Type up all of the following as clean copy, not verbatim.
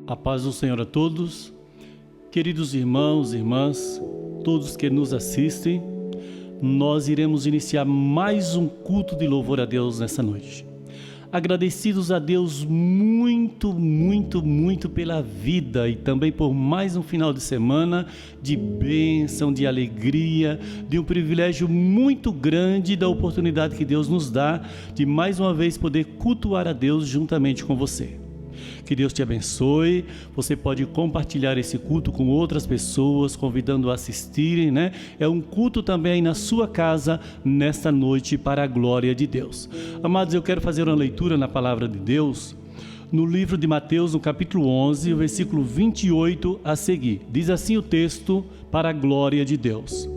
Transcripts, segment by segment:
A paz do Senhor a todos, queridos irmãos e irmãs, todos que nos assistem. Nós iremos iniciar mais um culto de louvor a Deus nessa noite. Agradecidos a Deus muito pela vida e também por mais um final de semana de bênção, de alegria, de um privilégio muito grande da oportunidade que Deus nos dá de mais uma vez poder cultuar a Deus juntamente com você. Que Deus te abençoe. Você pode compartilhar esse culto com outras pessoas, convidando a assistirem, né? É um culto também aí na sua casa, nesta noite, para a glória de Deus. Amados, eu quero fazer uma leitura na palavra de Deus, no livro de Mateus, no capítulo 11, o versículo 28 a seguir. Diz assim o texto, para a glória de Deus: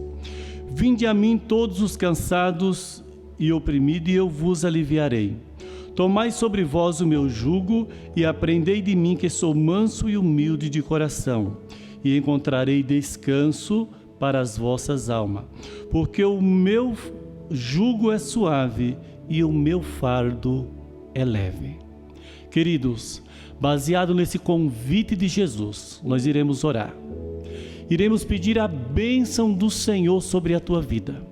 Vinde a mim todos os cansados e oprimidos, e eu vos aliviarei. Tomai sobre vós o meu jugo e aprendei de mim, que sou manso e humilde de coração, e encontrarei descanso para as vossas almas. Porque o meu jugo é suave e o meu fardo é leve. Queridos, baseado nesse convite de Jesus, nós iremos orar. Iremos pedir a bênção do Senhor sobre a tua vida.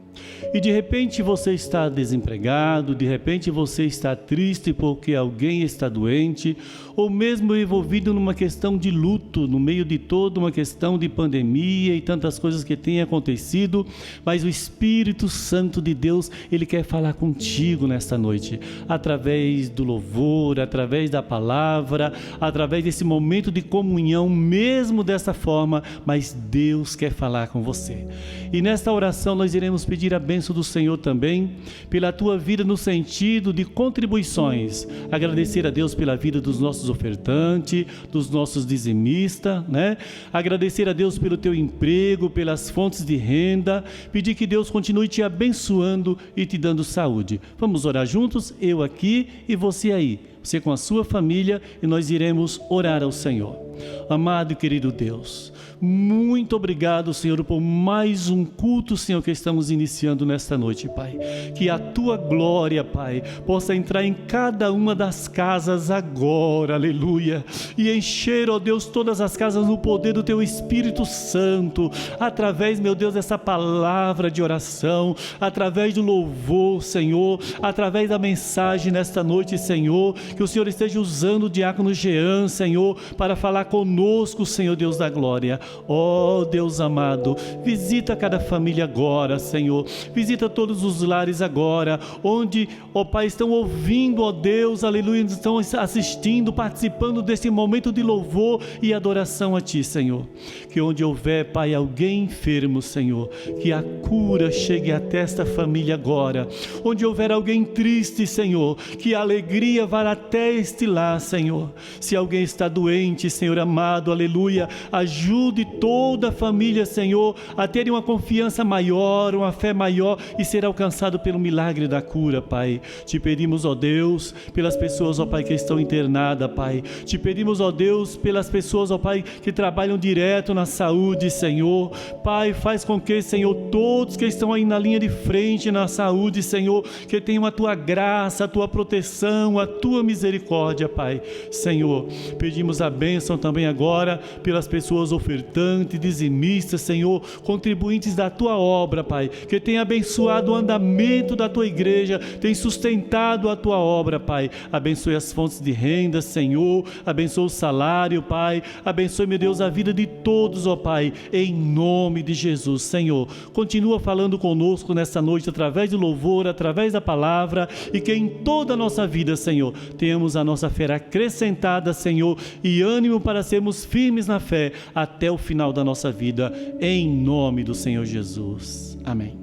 E de repente você está desempregado, de repente você está triste porque alguém está doente, ou mesmo envolvido numa questão de luto, no meio de toda uma questão de pandemia e tantas coisas que têm acontecido, mas o Espírito Santo de Deus, Ele quer falar contigo nesta noite, através do louvor, através da palavra, através desse momento de comunhão, mesmo dessa forma, mas Deus quer falar com você. E nesta oração nós iremos pedir a bênção do Senhor também pela tua vida no sentido de contribuições, agradecer a Deus pela vida dos nossos ofertantes, dos nossos dizimistas, né? Agradecer a Deus pelo teu emprego, pelas fontes de renda, pedir que Deus continue te abençoando e te dando saúde. Vamos orar juntos, eu aqui e você aí, você com a sua família, e nós iremos orar ao Senhor. Amado e querido Deus, muito obrigado, Senhor, por mais um culto, Senhor, que estamos iniciando nesta noite, Pai. Que a Tua glória, Pai, possa entrar em cada uma das casas agora, aleluia, e encher, ó Deus, todas as casas no poder do Teu Espírito Santo, através, meu Deus, dessa palavra de oração, através do louvor, Senhor, através da mensagem nesta noite, Senhor, que o Senhor esteja usando o diácono Jean, Senhor, para falar conosco, Senhor Deus da glória. Ó Deus amado, visita cada família agora, Senhor, visita todos os lares agora, onde, ó Pai, estão ouvindo, ó Deus, aleluia, estão assistindo, participando desse momento de louvor e adoração a Ti, Senhor. Que onde houver, Pai, alguém enfermo, Senhor, que a cura chegue até esta família agora. Onde houver alguém triste, Senhor, que a alegria vá até este lar, Senhor. Se alguém está doente, Senhor amado, aleluia, ajude toda a família, Senhor, a terem uma confiança maior, uma fé maior e ser alcançado pelo milagre da cura, Pai. Te pedimos, ó Deus, pelas pessoas, ó Pai, que estão internadas, Pai. Te pedimos, ó Deus, pelas pessoas, ó Pai, que trabalham direto na saúde, Senhor. Pai, faz com que, Senhor, todos que estão aí na linha de frente na saúde, Senhor, que tenham a Tua graça, a Tua proteção, a Tua misericórdia, Pai. Senhor, pedimos a bênção também agora pelas pessoas ofertantes, dizimistas, Senhor, contribuintes da Tua obra, Pai, que tem abençoado o andamento da Tua igreja, tem sustentado a Tua obra, Pai. Abençoe as fontes de renda, Senhor, abençoe o salário, Pai, abençoe, meu Deus, a vida de todos, ó Pai, em nome de Jesus. Senhor, continua falando conosco nesta noite, através do louvor, através da palavra, e que em toda a nossa vida, Senhor, tenhamos a nossa fé acrescentada, Senhor, e ânimo para sermos firmes na fé até o final da nossa vida, em nome do Senhor Jesus. Amém.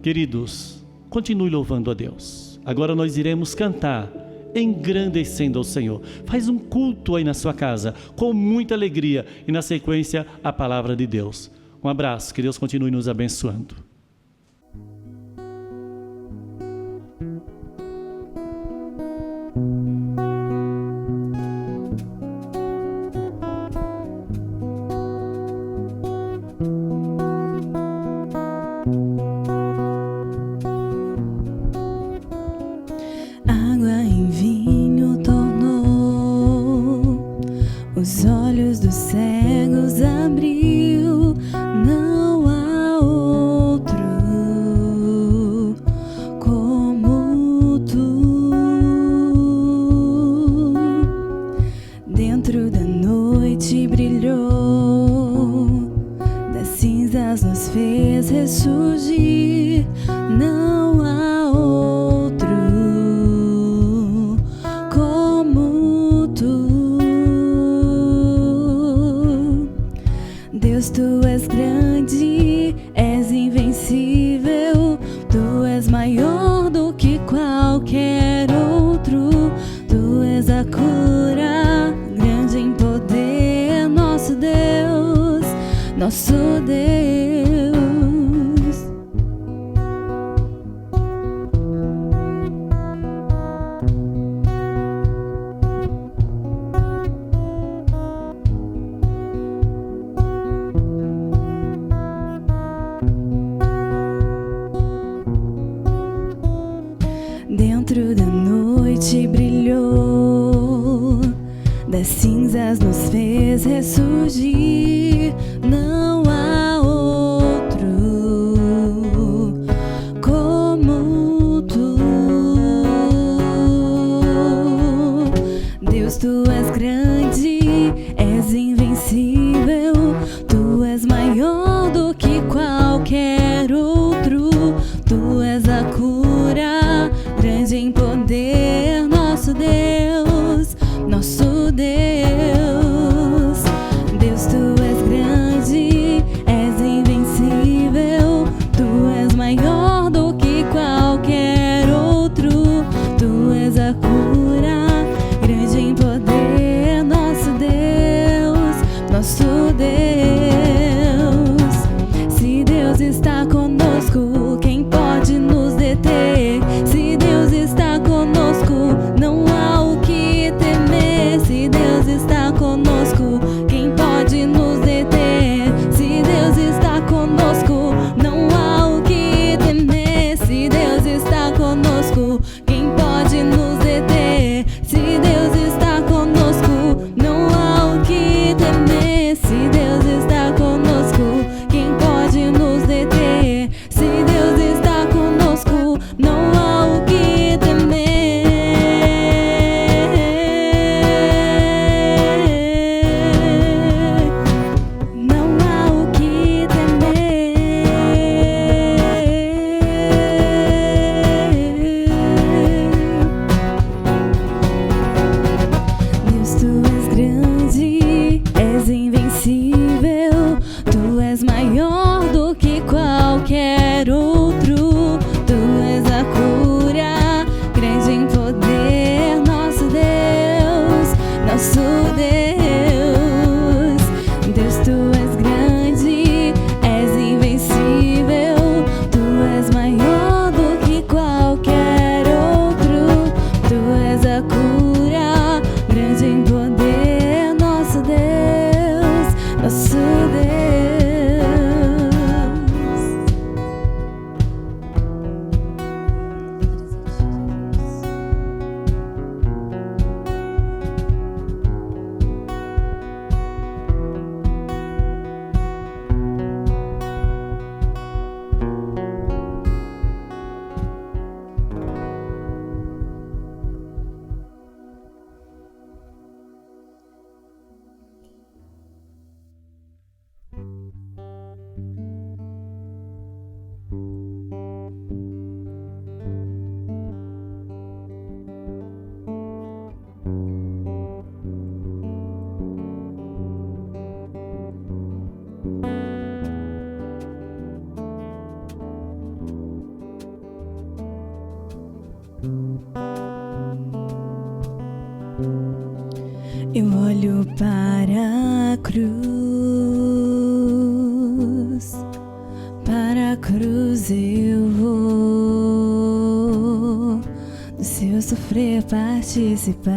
Queridos, continue louvando a Deus. Agora nós iremos cantar, engrandecendo ao Senhor. Faz um culto aí na sua casa, com muita alegria, e na sequência, a palavra de Deus. Um abraço, que Deus continue nos abençoando. Água em vinho tornou outro. Tu és a cura, grande em poder, nosso Deus, nosso Deus. Dentro da noite brilhou, das cinzas nos fez ressurgir. Não há outro como tu. Deus, tu és grande, és invencível. Tu és maior do que qualquer outro. Tu és a cura, grande em poder, nosso Deus, nosso Deus. Deus, tu és grande, és invencível. Tu és maior do que qualquer outro. Tu és a cura, grande em poder, nosso Deus, nosso Deus. Se Deus está conosco, quem pode nos deter? Se Deus está conosco, não há o que temer. Se Deus está conosco, quem pode nos deter? Se Deus está conosco, não há o que temer. Se Deus está conosco, quem pode nos deter? Se Deus está conosco, não há o que temer. Se Deus está conosco, quem pode nos deter? Se Deus está conosco, não há o que temer. Não há o que temer. Deus, tu és grande, és invencível. Tu és maior do que qualquer outro. Tu és a cura, grande em poder, nosso Deus, nosso Deus. Deus, tu és grande, és invencível. Tu és maior do que qualquer outro. Tu és a cura, grande em poder, nosso Deus, nosso Deus. Eu olho para a cruz eu vou, do seu sofrer participar,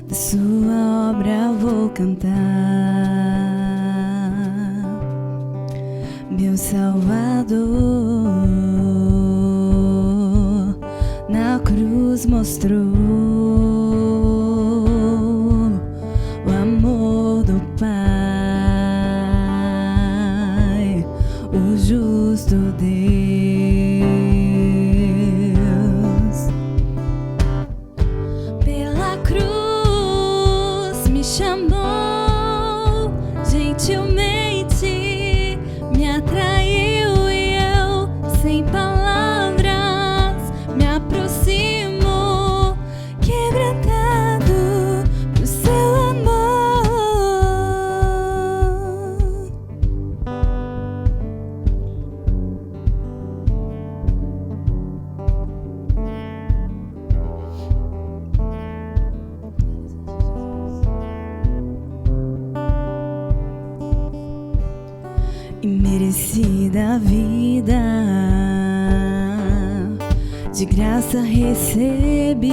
da sua obra vou cantar. Meu Salvador na cruz mostrou o amor do Pai, o justo Deus. Pela cruz me chamou, gentilmente me atraiu e eu, sem palavras, me aproximo mereci da vida, de graça recebi,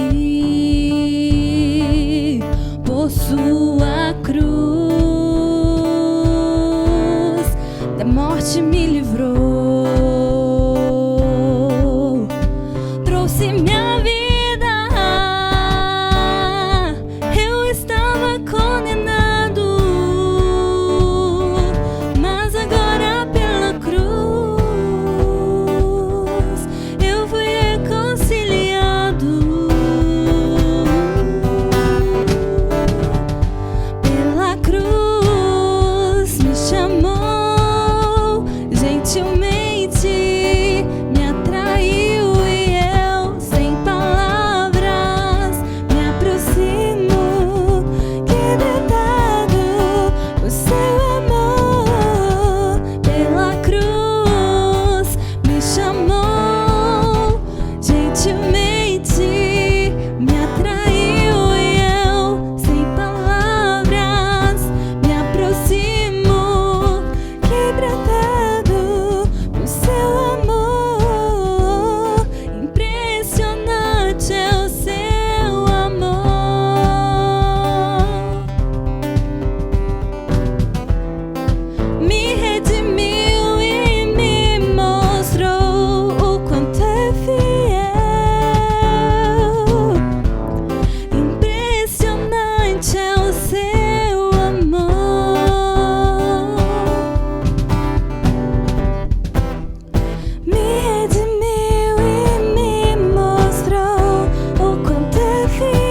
por sua cruz, da morte me livrou, trouxe minha vida. Eu estava condenado, mas agora pela cruz eu fui reconciliado. Pela cruz me chamou gentilmente, me atraiu e eu, sem palavras, me aproximo, quebrantado por seu amor. Pela cruz me chamou gentilmente, me atraiu e eu, sem palavras, me aproximo, quebrantado por seu amor. Impressionante é o seu amor. Me redimiu e me mostrou o quanto é fiel. Impressionante é o seu amor. Me redimiu e me mostrou o quanto é fiel.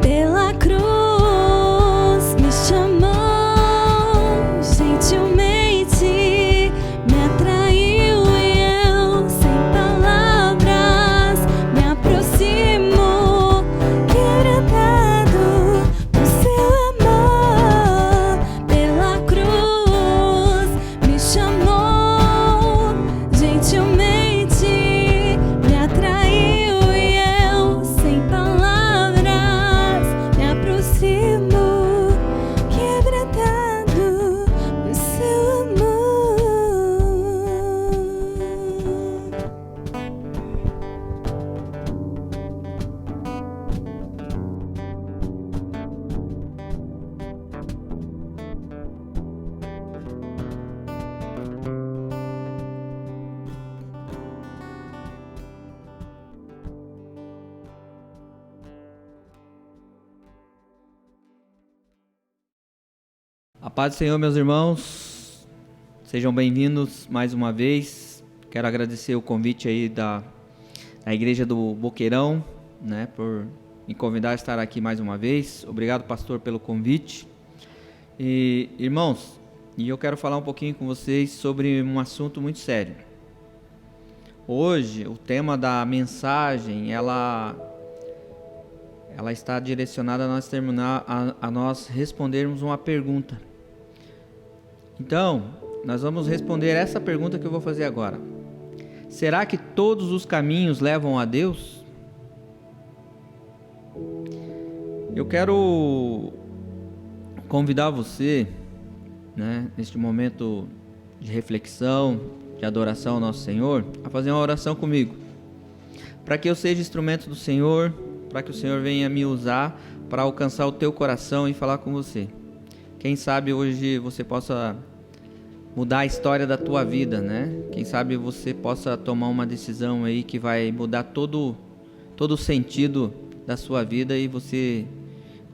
Pela cruz me chamou gentilmente, me atraiu e eu, sem palavras, me aproximo, quebrantado por seu amor. Pela cruz me chamou gentilmente, me atraiu e eu, sem palavras, me aproximo, quebrantado por seu A paz do Senhor, meus irmãos, sejam bem-vindos mais uma vez. Quero agradecer o convite aí da Igreja do Boqueirão, né, por me convidar a estar aqui mais uma vez. Obrigado, pastor, pelo convite. E, irmãos, eu quero falar um pouquinho com vocês sobre um assunto muito sério. Hoje, o tema da mensagem, ela está direcionada a nós respondermos uma pergunta. Então, nós vamos responder essa pergunta que eu vou fazer agora. Será que todos os caminhos levam a Deus? Eu quero convidar você, né, neste momento de reflexão, de adoração ao nosso Senhor, a fazer uma oração comigo, para que eu seja instrumento do Senhor, para que o Senhor venha me usar para alcançar o teu coração e falar com você. Quem sabe hoje você possa mudar a história da tua vida, né? Quem sabe você possa tomar uma decisão aí que vai mudar todo o sentido da sua vida e você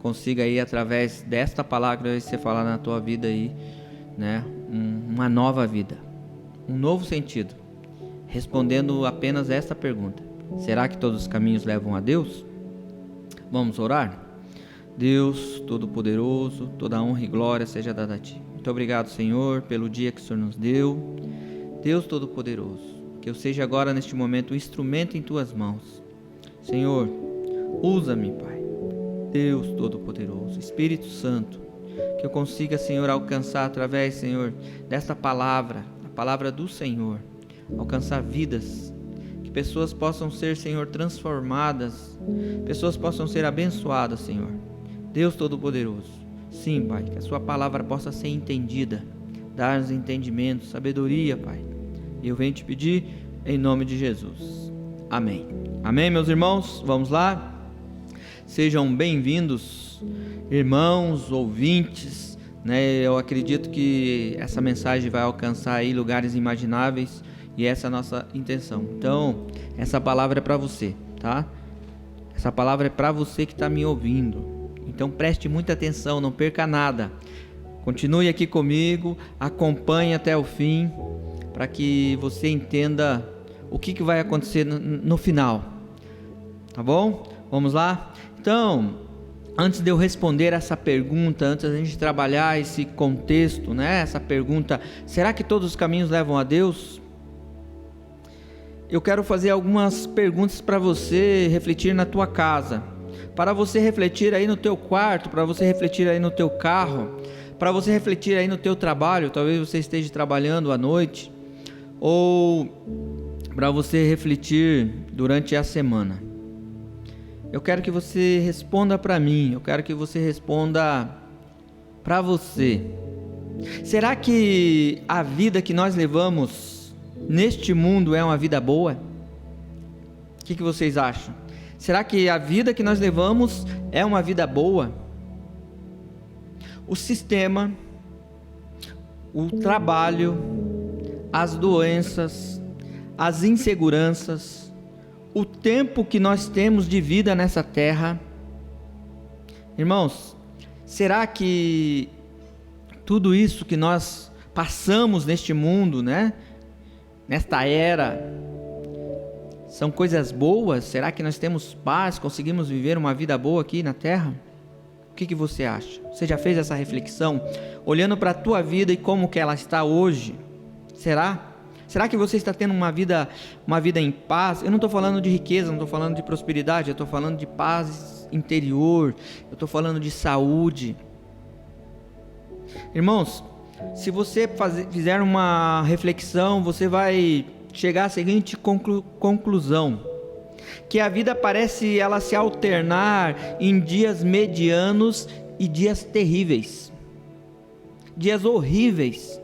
consiga aí, através desta palavra, você falar na tua vida aí, né? Uma nova vida, um novo sentido, respondendo apenas esta pergunta: será que todos os caminhos levam a Deus? Vamos orar? Deus Todo-Poderoso, toda a honra e glória seja dada a Ti. Muito obrigado, Senhor, pelo dia que o Senhor nos deu. Deus Todo-Poderoso, que eu seja agora neste momento um instrumento em Tuas mãos. Senhor, usa-me, Pai. Deus Todo-Poderoso, Espírito Santo, que eu consiga, Senhor, alcançar através, Senhor, desta palavra, a palavra do Senhor, alcançar vidas, que pessoas possam ser, Senhor, transformadas, pessoas possam ser abençoadas, Senhor. Deus Todo-Poderoso, Sim, Pai, que a Sua palavra possa ser entendida. Dar-nos entendimento, sabedoria, Pai. E eu venho te pedir em nome de Jesus. Amém. Amém, meus irmãos? Vamos lá? Sejam bem-vindos, irmãos, ouvintes, né? Eu acredito que essa mensagem vai alcançar aí lugares imagináveis e essa é a nossa intenção. Então, essa palavra é para você, tá? Essa palavra é para você que está me ouvindo. Então, preste muita atenção, não perca nada. Continue aqui comigo, acompanhe até o fim, para que você entenda o que vai acontecer no final. Tá bom? Vamos lá? Então, antes de eu responder essa pergunta, antes da gente trabalhar esse contexto, né? Essa pergunta, será que todos os caminhos levam a Deus? Eu quero fazer algumas perguntas para você refletir na tua casa, para você refletir aí no teu quarto, para você refletir aí no teu carro, para você refletir aí no teu trabalho. Talvez você esteja trabalhando à noite, ou para você refletir durante a semana. Eu quero que você responda para mim, eu quero que você responda para você. Será que a vida que nós levamos neste mundo é uma vida boa? O que vocês acham? Será que a vida que nós levamos é uma vida boa? O sistema, o trabalho, as doenças, as inseguranças, o tempo que nós temos de vida nessa terra. Irmãos, será que tudo isso que nós passamos neste mundo, né? Nesta era, são coisas boas? Será que nós temos paz, conseguimos viver uma vida boa aqui na terra? O que você acha? Você já fez essa reflexão? Olhando para a tua vida e como que ela está hoje? Será que você está tendo uma vida em paz? Eu não estou falando de riqueza, não estou falando de prosperidade, eu estou falando de paz interior, eu estou falando de saúde. Irmãos, se você fizer uma reflexão, você vai chegar à seguinte conclusão: que a vida parece ela se alternar em dias medianos e dias terríveis, dias horríveis.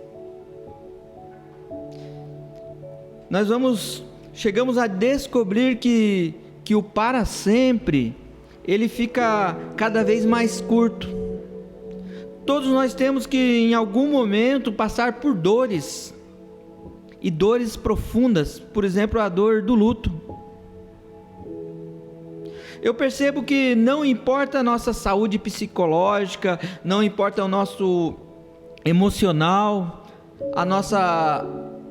Nós chegamos a descobrir que o para sempre, ele fica cada vez mais curto. Todos nós temos que em algum momento passar por dores, e dores profundas, por exemplo a dor do luto. Eu percebo que não importa a nossa saúde psicológica, não importa o nosso emocional, a nossa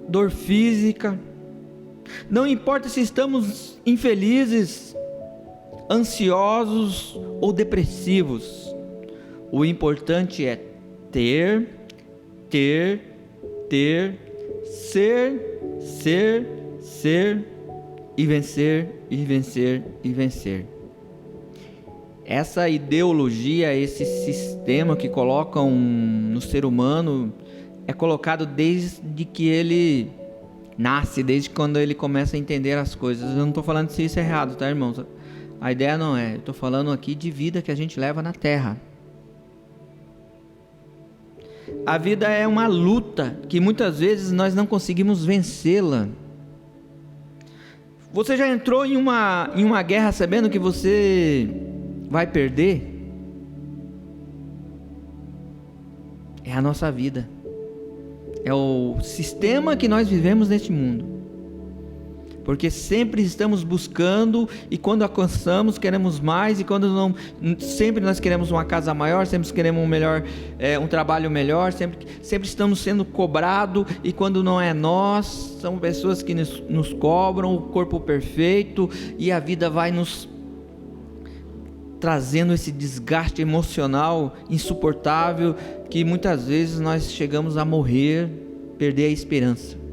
dor física, não importa se estamos infelizes, ansiosos ou depressivos, o importante é ter, ser e vencer. Essa ideologia, esse sistema que colocam no ser humano é colocado desde que ele nasce, desde quando ele começa a entender as coisas. Eu não estou falando se isso é errado, tá, irmãos? A ideia não é. Eu estou falando aqui de vida que a gente leva na terra. A vida é uma luta que muitas vezes nós não conseguimos vencê-la. Você já entrou em uma guerra sabendo que você vai perder? É a nossa vida. É o sistema que nós vivemos neste mundo. Porque sempre estamos buscando, e quando alcançamos queremos mais, e quando não, sempre nós queremos uma casa maior, sempre queremos um trabalho melhor, sempre estamos sendo cobrados, e quando não é nós, são pessoas que nos cobram o corpo perfeito, e a vida vai nos trazendo esse desgaste emocional insuportável, que muitas vezes nós chegamos a morrer, perder a esperança.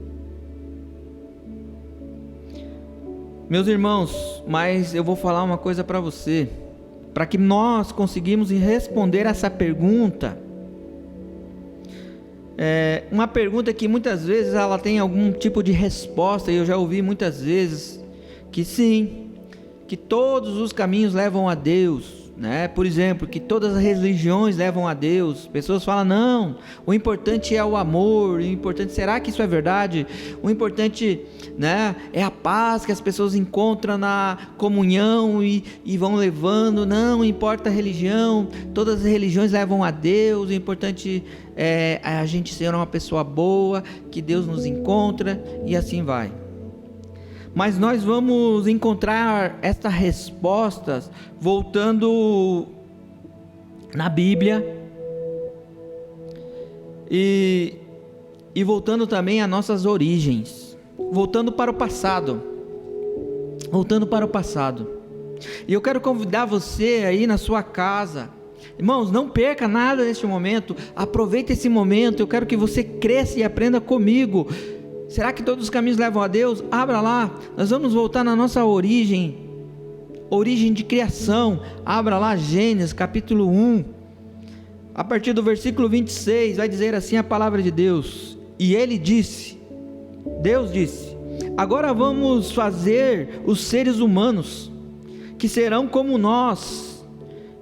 Meus irmãos, mas eu vou falar uma coisa para você, para que nós conseguimos responder essa pergunta. Uma pergunta que muitas vezes ela tem algum tipo de resposta, e eu já ouvi muitas vezes que sim, que todos os caminhos levam a Deus, né? Por exemplo, que todas as religiões levam a Deus. Pessoas falam, não, o importante é o amor, o importante, será que isso é verdade? O importante, né, é a paz que as pessoas encontram na comunhão e vão levando. Não importa a religião, todas as religiões levam a Deus, o importante é a gente ser uma pessoa boa, que Deus nos encontra, e assim vai. Mas nós vamos encontrar estas respostas voltando na Bíblia e voltando também às nossas origens, voltando para o passado. E eu quero convidar você aí na sua casa, irmãos, não perca nada neste momento, aproveite esse momento. Eu quero que você cresça e aprenda comigo. Será que todos os caminhos levam a Deus? Abra lá, nós vamos voltar na nossa origem de criação. Abra lá Gênesis capítulo 1, a partir do versículo 26, vai dizer assim a palavra de Deus: e Deus disse, agora vamos fazer os seres humanos, que serão como nós,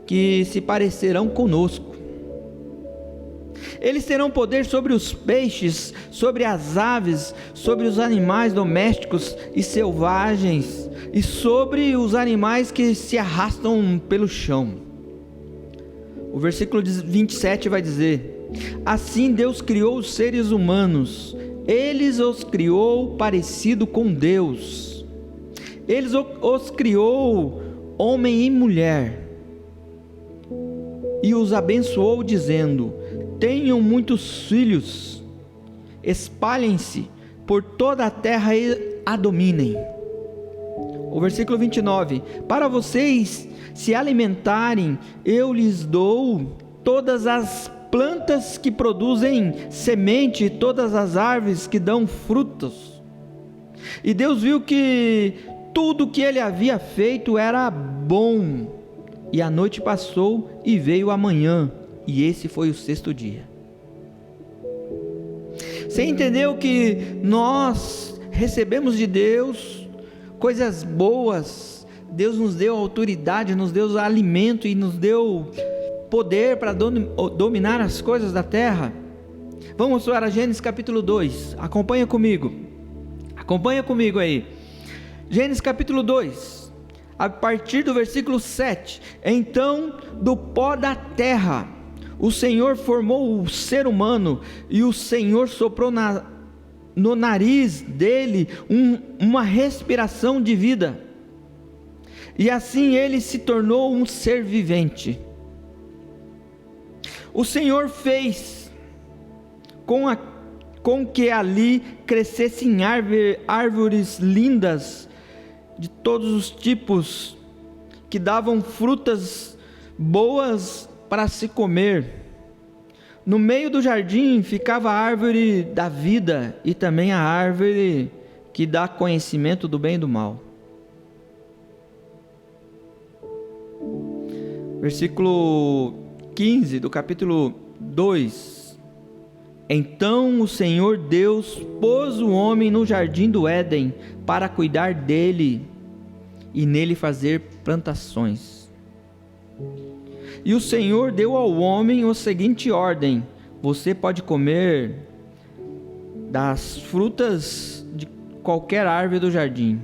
que se parecerão conosco. Eles terão poder sobre os peixes, sobre as aves, sobre os animais domésticos e selvagens, e sobre os animais que se arrastam pelo chão. O versículo 27 vai dizer: assim Deus criou os seres humanos, Ele os criou parecido com Deus. Ele os criou homem e mulher, e os abençoou dizendo: tenham muitos filhos, espalhem-se por toda a terra e a dominem. O versículo 29, para vocês se alimentarem, eu lhes dou todas as plantas que produzem semente, e todas as árvores que dão frutos. E Deus viu que tudo que ele havia feito era bom, e a noite passou e veio a manhã, e esse foi o 6º dia. Você entendeu que nós recebemos de Deus coisas boas? Deus nos deu autoridade, nos deu alimento e nos deu poder para dominar as coisas da terra. Vamos para Gênesis capítulo 2, acompanha comigo aí. Gênesis capítulo 2, a partir do versículo 7. Então, do pó da terra o Senhor formou o ser humano, e o Senhor soprou no nariz dele uma respiração de vida, e assim ele se tornou um ser vivente. O Senhor fez com que ali crescessem árvores lindas de todos os tipos, que davam frutas boas para se comer. No meio do jardim ficava a árvore da vida e também a árvore que dá conhecimento do bem e do mal. Versículo 15 do capítulo 2. Então o Senhor Deus pôs o homem no jardim do Éden para cuidar dele e nele fazer plantações. E o Senhor deu ao homem a seguinte ordem: você pode comer das frutas de qualquer árvore do jardim,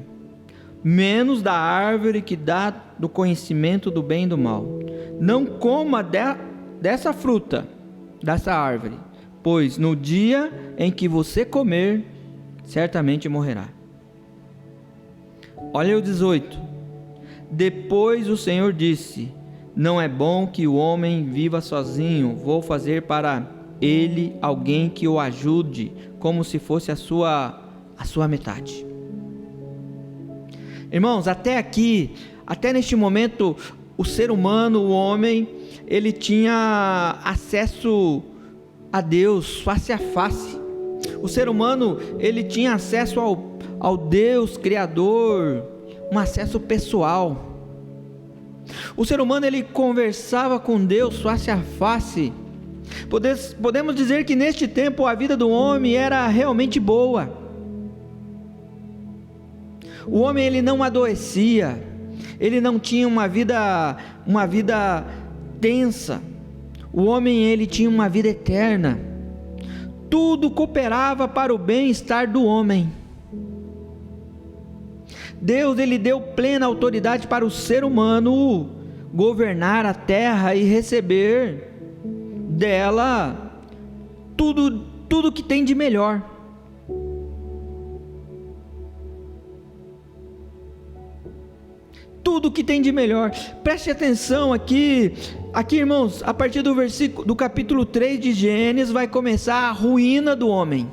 menos da árvore que dá do conhecimento do bem e do mal. Não coma dessa fruta, dessa árvore, pois no dia em que você comer, certamente morrerá. Olha o 18. Depois o Senhor disse: não é bom que o homem viva sozinho, vou fazer para ele alguém que o ajude, como se fosse a sua metade. Irmãos, até aqui, até neste momento, o ser humano, o homem, ele tinha acesso a Deus face a face. O ser humano, ele tinha acesso ao Deus Criador, um acesso pessoal. O ser humano, ele conversava com Deus face a face. Podemos dizer que neste tempo a vida do homem era realmente boa. O homem, ele não adoecia, ele não tinha uma vida tensa. O homem, ele tinha uma vida eterna. Tudo cooperava para o bem-estar do homem. Deus, ele deu plena autoridade para o ser humano governar a terra e receber dela tudo que tem de melhor. Tudo que tem de melhor. Preste atenção aqui, irmãos, a partir do capítulo 3 de Gênesis vai começar a ruína do homem.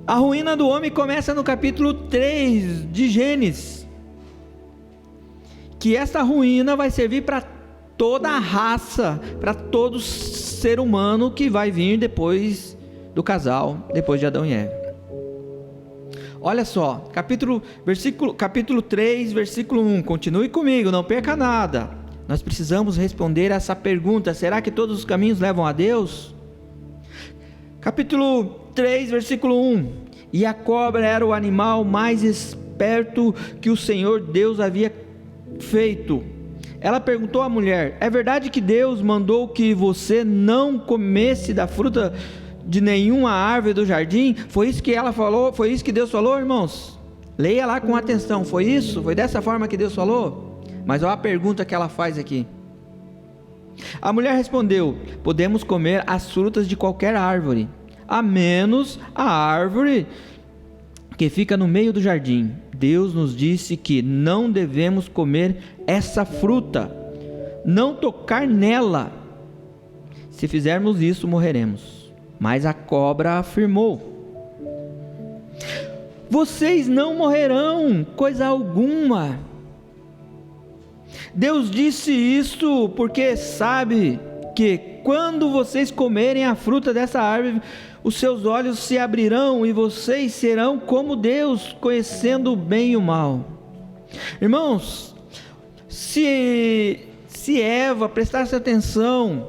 A ruína do homem começa no capítulo 3 de Gênesis. Que essa ruína vai servir para toda a raça, para todo ser humano que vai vir depois do casal, depois de Adão e Eva. Olha só, capítulo 3, versículo 1, continue comigo, não perca nada. Nós precisamos responder essa pergunta: será que todos os caminhos levam a Deus? Capítulo 3, versículo 1: e a cobra era o animal mais esperto que o Senhor Deus havia feito. Ela perguntou à mulher: é verdade que Deus mandou que você não comesse da fruta de nenhuma árvore do jardim? Foi isso que ela falou? Foi isso que Deus falou, irmãos? Leia lá com atenção. Foi isso? Foi dessa forma que Deus falou? Mas olha a pergunta que ela faz aqui. A mulher respondeu: podemos comer as frutas de qualquer árvore, a menos a árvore que fica no meio do jardim. Deus nos disse que não devemos comer essa fruta, não tocar nela. Se fizermos isso, morreremos. Mas a cobra afirmou: vocês não morrerão coisa alguma. Deus disse isso porque sabe que quando vocês comerem a fruta dessa árvore, os seus olhos se abrirão e vocês serão como Deus, conhecendo o bem e o mal. Irmãos, se Eva prestasse atenção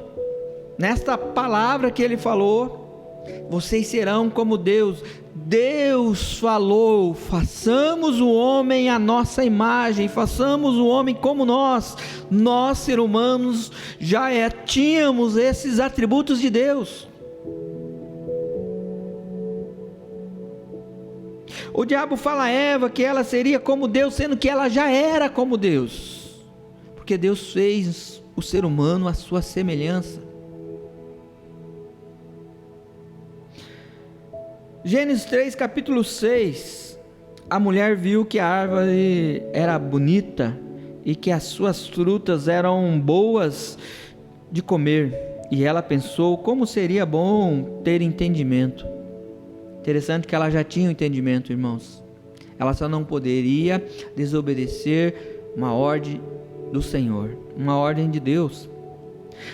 nesta palavra que ele falou, vocês serão como Deus. Deus falou: façamos o homem à nossa imagem, façamos o homem como nós. Nós, seres humanos, já tínhamos esses atributos de Deus. O diabo fala a Eva que ela seria como Deus, sendo que ela já era como Deus, porque Deus fez o ser humano à sua semelhança. Gênesis 3, capítulo 6, a mulher viu que a árvore era bonita e que as suas frutas eram boas de comer, e ela pensou como seria bom ter entendimento. Interessante que ela já tinha o entendimento, irmãos. Ela só não poderia desobedecer uma ordem do Senhor, uma ordem de Deus.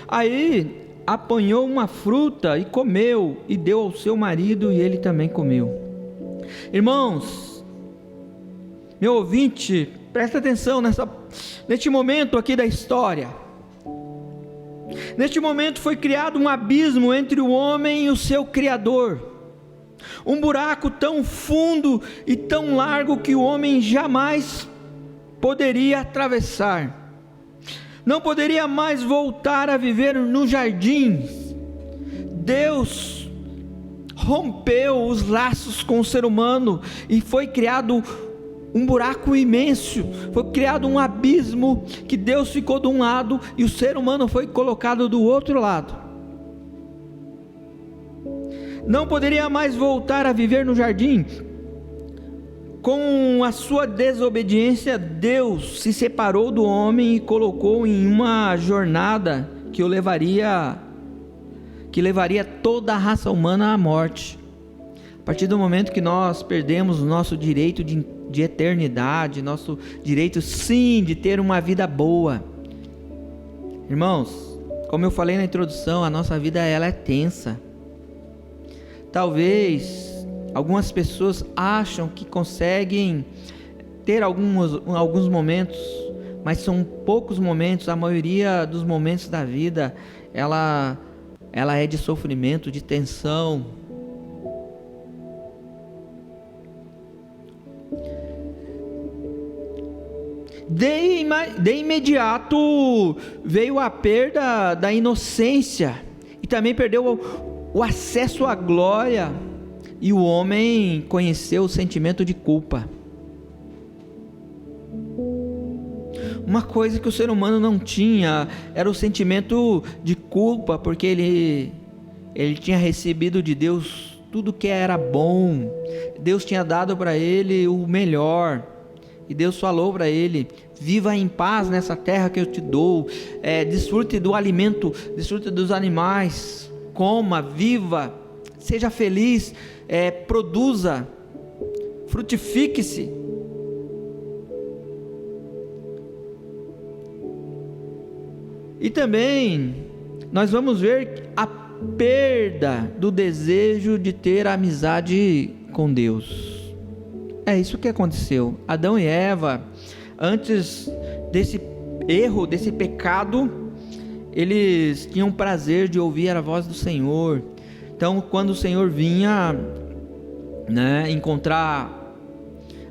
Aí apanhou uma fruta e comeu, e deu ao seu marido, e ele também comeu. Irmãos, meu ouvinte, presta atenção neste momento aqui da história. Neste momento foi criado um abismo entre o homem e o seu Criador. Um buraco tão fundo e tão largo que o homem jamais poderia atravessar. Não poderia mais voltar a viver no jardim. Deus rompeu os laços com o ser humano e foi criado um buraco imenso, foi criado um abismo que Deus ficou de um lado e o ser humano foi colocado do outro lado. Não poderia mais voltar a viver no jardim. Com a sua desobediência, Deus se separou do homem e colocou em uma jornada que levaria toda a raça humana à morte. A partir do momento que nós perdemos o nosso direito de eternidade, nosso direito sim de ter uma vida boa. Irmãos, como eu falei na introdução, a nossa vida ela é tensa. Talvez algumas pessoas acham que conseguem ter alguns momentos, mas são poucos momentos. A maioria dos momentos da vida ela é de sofrimento, de tensão. De imediato veio a perda da inocência e também perdeu o acesso à glória, e o homem conheceu o sentimento de culpa. Uma coisa que o ser humano não tinha era o sentimento de culpa, porque ele tinha recebido de Deus tudo que era bom. Deus tinha dado para ele o melhor, e Deus falou para ele: viva em paz nessa terra que eu te dou, desfrute do alimento, desfrute dos animais, coma, viva, seja feliz, produza, frutifique-se. E também nós vamos ver a perda do desejo de ter amizade com Deus. É isso que aconteceu. Adão e Eva, antes desse erro, desse pecado, eles tinham prazer de ouvir a voz do Senhor. Então, quando o Senhor vinha, encontrar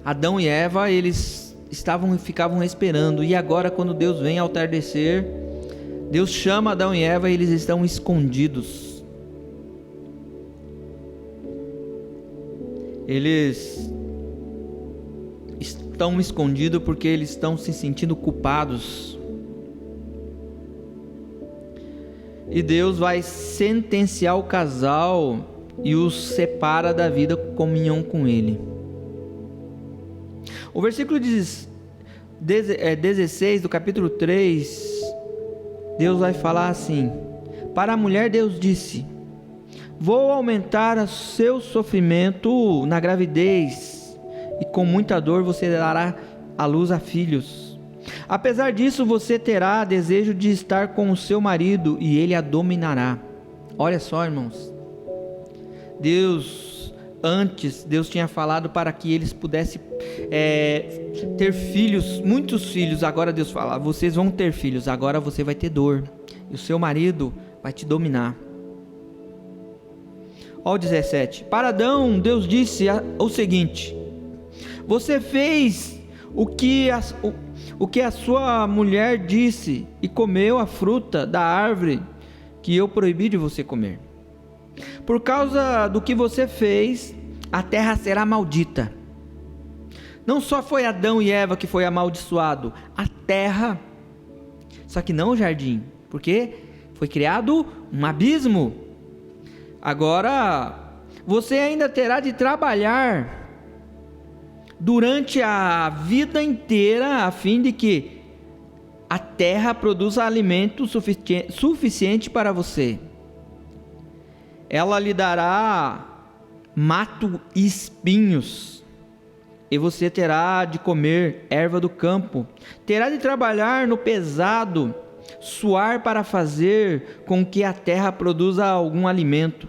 Adão e Eva, eles ficavam esperando. E agora, quando Deus vem ao entardecer, Deus chama Adão e Eva e eles estão escondidos. Eles estão escondidos porque eles estão se sentindo culpados. E Deus vai sentenciar o casal e os separa da vida comunhão com Ele. O versículo 16 do capítulo 3, Deus vai falar assim: para a mulher Deus disse: vou aumentar o seu sofrimento na gravidez, e com muita dor você dará à luz a filhos. Apesar disso, você terá desejo de estar com o seu marido, e ele a dominará. Olha só, irmãos, Deus tinha falado para que eles pudessem ter filhos, muitos filhos. Agora Deus fala: vocês vão ter filhos, agora você vai ter dor, e o seu marido vai te dominar. Olha o 17. Para Adão, Deus disse o seguinte: você fez o que a sua mulher disse e comeu a fruta da árvore que eu proibi de você comer. Por causa do que você fez, a terra será maldita. Não só foi Adão e Eva que foi amaldiçoado, a terra, só que não o jardim, porque foi criado um abismo. Agora você ainda terá de trabalhar durante a vida inteira, a fim de que a terra produza alimento suficiente para você. Ela lhe dará mato e espinhos, e você terá de comer erva do campo. Terá de trabalhar no pesado, suar para fazer com que a terra produza algum alimento.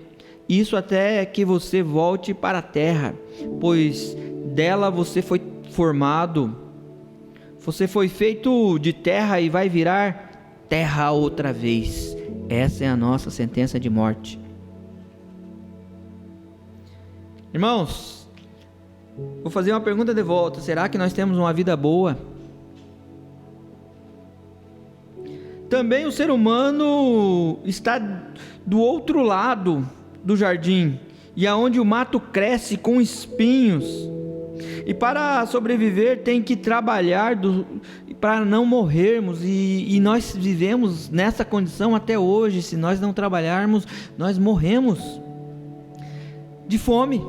Isso até que você volte para a terra, pois dela você foi formado. Você foi feito de terra e vai virar terra outra vez. Essa é a nossa sentença de morte. Irmãos, vou fazer uma pergunta de volta: será que nós temos uma vida boa? Também o ser humano está do outro lado do jardim, e aonde o mato cresce com espinhos, e para sobreviver tem que trabalhar para não morrermos, e nós vivemos nessa condição até hoje. Se nós não trabalharmos, nós morremos de fome.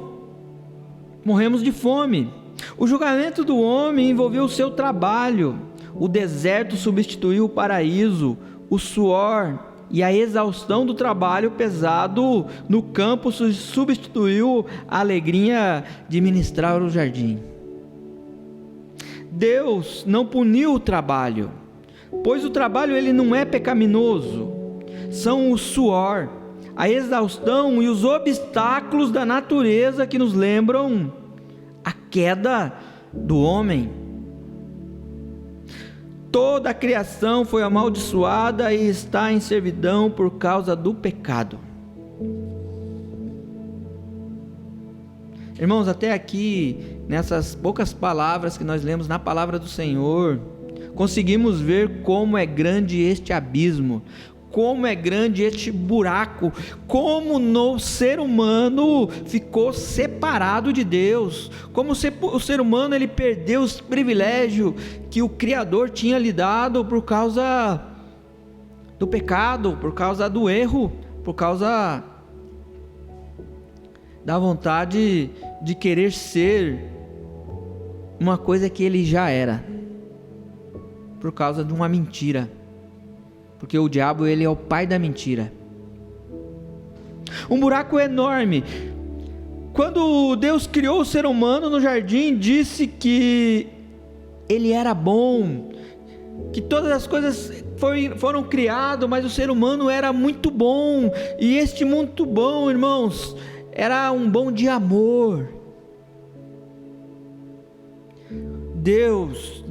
Morremos de fome. O julgamento do homem envolveu o seu trabalho. O deserto substituiu o paraíso. O suor e a exaustão do trabalho pesado no campo substituiu a alegria de ministrar o jardim. Deus não puniu o trabalho, pois o trabalho ele não é pecaminoso. São o suor, a exaustão e os obstáculos da natureza que nos lembram a queda do homem. Toda a criação foi amaldiçoada e está em servidão por causa do pecado. Irmãos, até aqui nessas poucas palavras que nós lemos na palavra do Senhor, conseguimos ver como é grande este abismo, como é grande este buraco, como no ser humano ficou separado de Deus, como o ser humano ele perdeu os privilégios que o Criador tinha lhe dado por causa do pecado, por causa do erro, por causa da vontade de querer ser uma coisa que ele já era, por causa de uma mentira, porque o diabo ele é o pai da mentira. Um buraco enorme. Quando Deus criou o ser humano no jardim, disse que ele era bom, que todas as coisas foram criadas, mas o ser humano era muito bom, e este muito bom, irmãos, era um bom de amor. Deus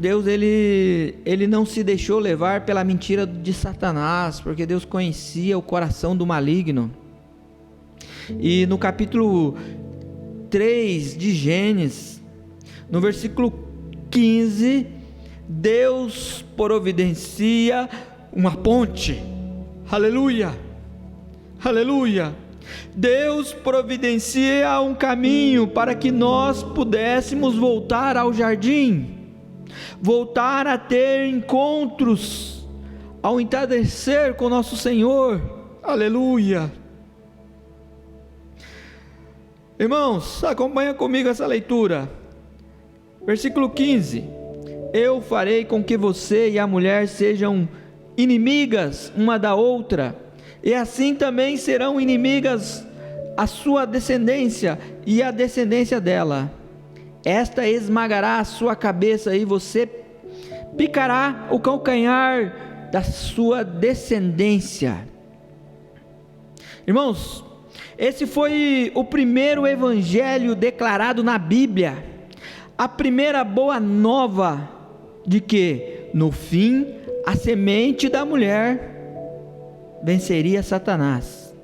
ele não se deixou levar pela mentira de Satanás, porque Deus conhecia o coração do maligno. E no capítulo 3 de Gênesis, no versículo 15, Deus providencia uma ponte. Aleluia, aleluia. Deus providencia um caminho para que nós pudéssemos voltar ao jardim, voltar a ter encontros ao entardecer com nosso Senhor. Aleluia. Irmãos, acompanha comigo essa leitura. Versículo 15: eu farei com que você e a mulher sejam inimigas uma da outra, e assim também serão inimigas a sua descendência e a descendência dela. Esta esmagará a sua cabeça e você picará o calcanhar da sua descendência. Irmãos, esse foi o primeiro evangelho declarado na Bíblia, a primeira boa nova de que, no fim, a semente da mulher venceria Satanás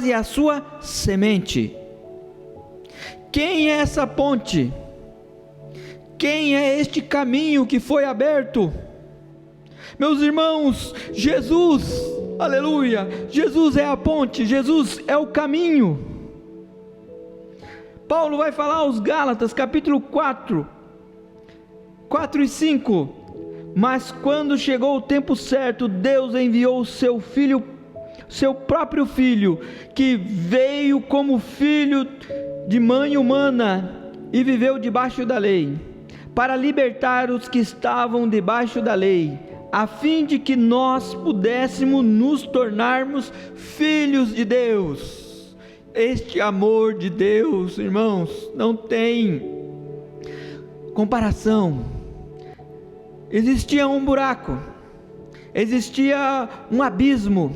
e a sua semente. Quem é essa ponte? Quem é este caminho que foi aberto? Meus irmãos, Jesus, aleluia, Jesus é a ponte, Jesus é o caminho. Paulo vai falar aos Gálatas, capítulo 4 e 5, mas quando chegou o tempo certo, Deus enviou o seu filho, seu próprio filho, que veio como filho de mãe humana e viveu debaixo da lei, para libertar os que estavam debaixo da lei, a fim de que nós pudéssemos nos tornarmos filhos de Deus. Este amor de Deus, irmãos, não tem comparação. Existia um buraco, existia um abismo.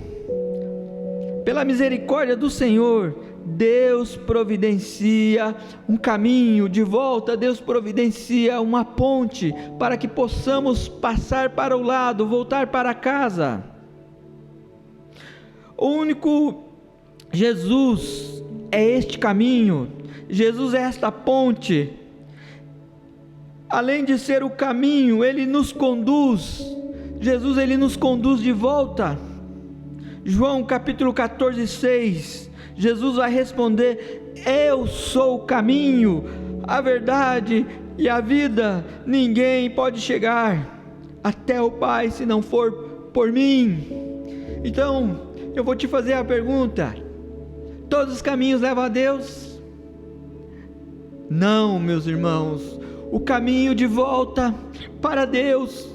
Pela misericórdia do Senhor, Deus providencia um caminho de volta, Deus providencia uma ponte para que possamos passar para o lado, voltar para casa. O único Jesus é este caminho, Jesus é esta ponte. Além de ser o caminho, Ele nos conduz, Jesus Ele nos conduz de volta. João capítulo 14, 6, Jesus vai responder: eu sou o caminho, a verdade e a vida, ninguém pode chegar até o Pai se não for por mim. Então, eu vou te fazer a pergunta: todos os caminhos levam a Deus? Não, meus irmãos, o caminho de volta para Deus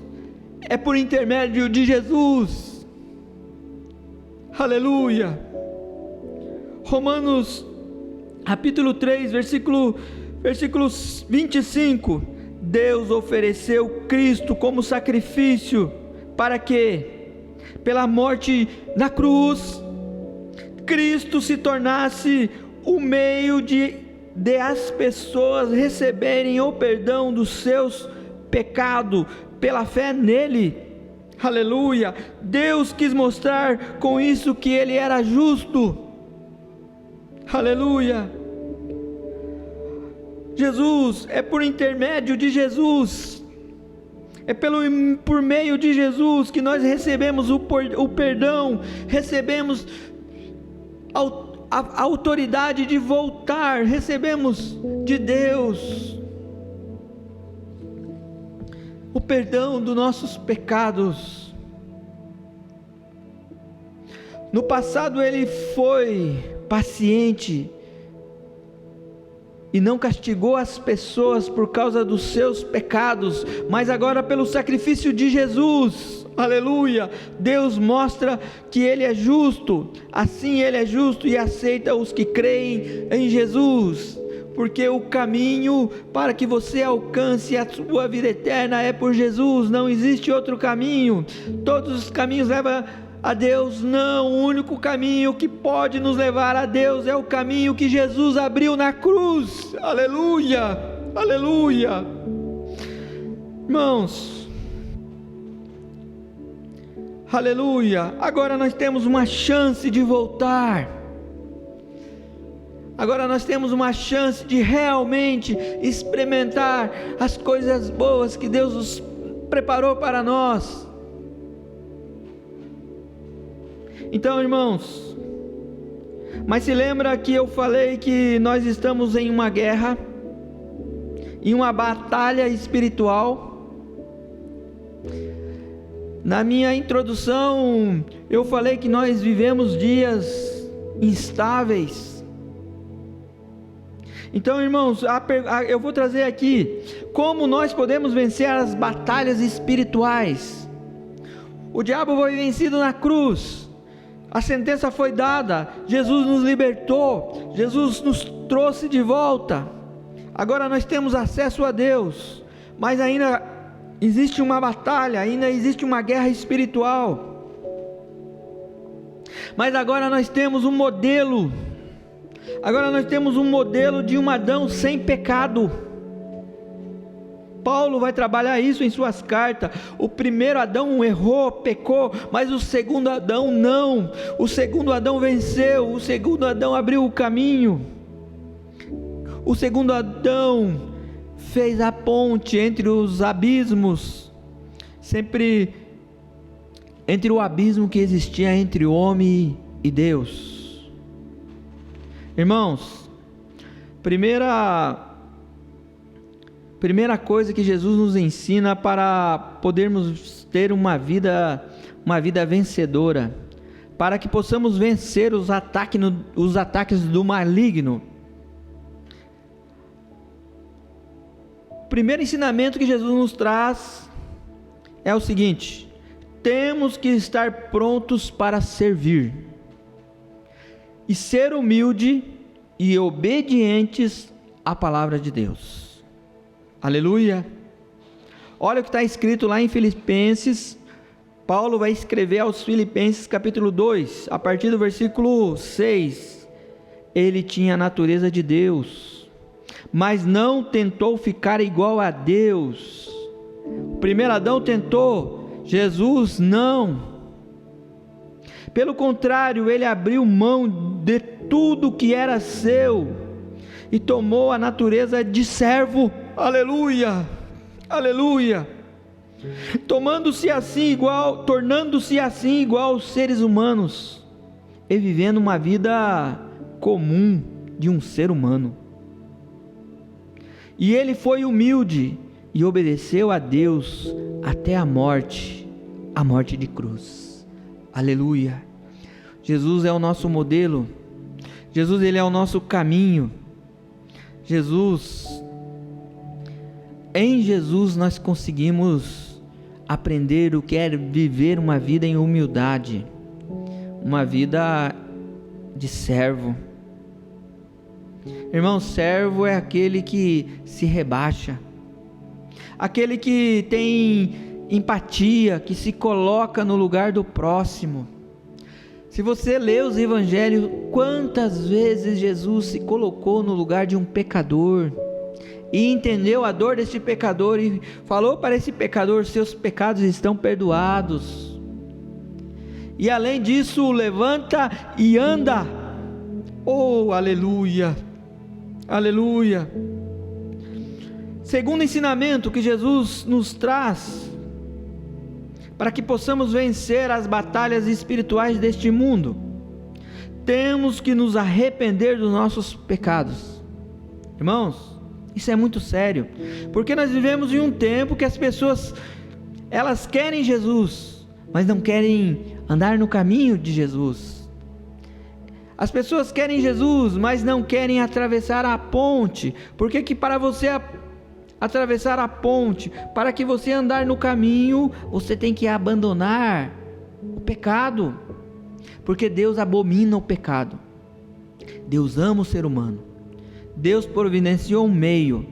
é por intermédio de Jesus. Aleluia. Romanos capítulo 3, versículo 25. Deus ofereceu Cristo como sacrifício para que, pela morte na cruz, Cristo se tornasse o meio de as pessoas receberem o perdão dos seus pecados pela fé nele. Aleluia. Deus quis mostrar com isso que Ele era justo. Aleluia. Jesus, é por intermédio de Jesus, por meio de Jesus que nós recebemos o perdão, recebemos a autoridade de voltar, recebemos de Deus o perdão dos nossos pecados. No passado Ele foi paciente e não castigou as pessoas por causa dos seus pecados, mas agora pelo sacrifício de Jesus, aleluia, Deus mostra que Ele é justo, assim Ele é justo e aceita os que creem em Jesus, porque o caminho para que você alcance a sua vida eterna é por Jesus, não existe outro caminho, todos os caminhos levam a Deus, não, o único caminho que pode nos levar a Deus é o caminho que Jesus abriu na cruz, aleluia, aleluia. Irmãos, aleluia, agora nós temos uma chance de voltar, agora nós temos uma chance de realmente experimentar as coisas boas que Deus nos preparou para nós. Então, irmãos, mas se lembra que eu falei que nós estamos em uma guerra, em uma batalha espiritual? Na minha introdução, eu falei que nós vivemos dias instáveis. Então, irmãos, eu vou trazer aqui como nós podemos vencer as batalhas espirituais. O diabo foi vencido na cruz. A sentença foi dada, Jesus nos libertou, Jesus nos trouxe de volta, agora nós temos acesso a Deus, mas ainda existe uma batalha, ainda existe uma guerra espiritual, mas agora nós temos um modelo, de um Adão sem pecado. Paulo vai trabalhar isso em suas cartas. O primeiro Adão errou, pecou, mas o segundo Adão não. O segundo Adão venceu, o segundo Adão abriu o caminho. O segundo Adão fez a ponte entre os abismos, sempre entre o abismo que existia entre o homem e Deus. Irmãos, primeira coisa que Jesus nos ensina para podermos ter uma vida vencedora, para que possamos vencer os ataques do maligno. O primeiro ensinamento que Jesus nos traz é o seguinte: temos que estar prontos para servir e ser humilde e obedientes à palavra de Deus. Aleluia. Olha o que está escrito lá em Filipenses. Paulo vai escrever aos Filipenses capítulo 2, a partir do versículo 6. Ele tinha a natureza de Deus, mas não tentou ficar igual a Deus. O primeiro Adão tentou, Jesus não. Pelo contrário, ele abriu mão de tudo que era seu e tomou a natureza de servo. Aleluia, aleluia, tornando-se assim igual aos seres humanos e vivendo uma vida comum de um ser humano. E ele foi humilde e obedeceu a Deus até a morte de cruz. Aleluia. Jesus é o nosso modelo. Jesus, ele é o nosso caminho. Em Jesus nós conseguimos aprender o que é viver uma vida em humildade, uma vida de servo. Irmão, servo é aquele que se rebaixa, aquele que tem empatia, que se coloca no lugar do próximo. Se você lê os evangelhos, quantas vezes Jesus se colocou no lugar de um pecador e entendeu a dor desse pecador e falou para esse pecador: seus pecados estão perdoados. E além disso, levanta e anda. Oh, aleluia, aleluia. Segundo ensinamento que Jesus nos traz, para que possamos vencer as batalhas espirituais deste mundo, temos que nos arrepender dos nossos pecados. Irmãos, isso é muito sério, porque nós vivemos em um tempo que as pessoas, elas querem Jesus, mas não querem andar no caminho de Jesus. As pessoas querem Jesus, mas não querem atravessar a ponte. Porque que para você atravessar a ponte, para que você andar no caminho, você tem que abandonar o pecado, porque Deus abomina o pecado. Deus ama o ser humano, Deus providenciou um meio,